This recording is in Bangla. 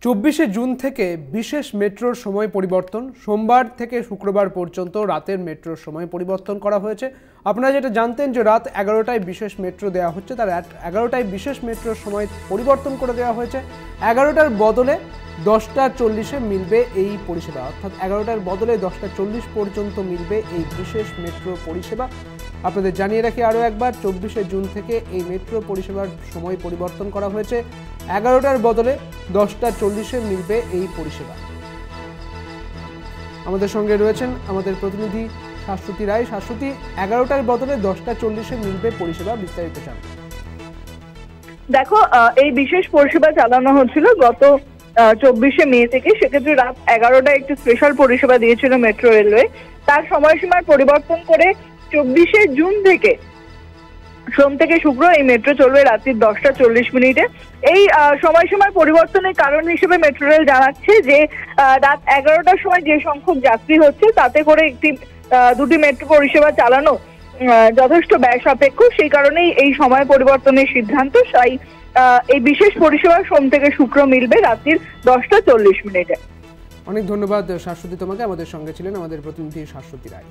24 জুন থেকে বিশেষ মেট্রোর সময় পরিবর্তন। সোমবার থেকে শুক্রবার পর্যন্ত রাতের মেট্রোর সময় পরিবর্তন করা হয়েছে। আপনারা যেটা জানতেন যে রাত 11টায় বিশেষ মেট্রো দেওয়া হচ্ছে, তার রাত 11টায় বিশেষ মেট্রোর সময় পরিবর্তন করে দেওয়া হয়েছে। 11টার বদলে 10টা 40-এ মিলবে এই পরিষেবা, অর্থাৎ 11টার বদলে 10টা 40 পর্যন্ত মিলবে এই বিশেষ মেট্রো পরিষেবা। আপনাদের জানিয়ে রাখি আরও একবার, 24 জুন থেকে এই মেট্রো পরিষেবার সময় পরিবর্তন করা হয়েছে। 11টার বদলে 10টা 40-এ মিলবে এই পরিষেবা। আমাদের সঙ্গে রয়েছেন আমাদের প্রতিনিধি শাশ্বতী রায়। শাশ্বতী, 11টার বদলে 10টা 40-এ মিলবে পরিষেবা, বিস্তারিত জানান। দেখো, এই বিশেষ পরিষেবা চালানো হচ্ছিল গত 24শে মে থেকে। সেক্ষেত্রে রাত 11টায় একটি স্পেশাল পরিষেবা দিয়েছিল মেট্রো রেলওয়ে। তার সময়সীমার পরিবর্তন করে 24 জুন থেকে সোম থেকে শুক্র এই মেট্রো চলবে রাত্রি 10টা 40 মিনিটে। এই সময়সীমার পরিবর্তনের কারণ হিসেবে মেট্রো রেল জানাচ্ছে যে রাত 11টার সময় যে সংখ্যক যাত্রী হচ্ছে তাতে করে দুটি মেট্রো পরিষেবা চালানো যথেষ্ট ব্যয় সাপেক্ষ। সেই কারণেই এই সময় পরিবর্তনের সিদ্ধান্ত। তাই এই বিশেষ পরিষেবা সোম থেকে শুক্র মিলবে রাত্রি 10টা 40 মিনিটে। অনেক ধন্যবাদ শাশ্বতী তোমাকে। আমাদের সঙ্গে ছিলেন আমাদের প্রতিনিধি শাশ্বতী রায়।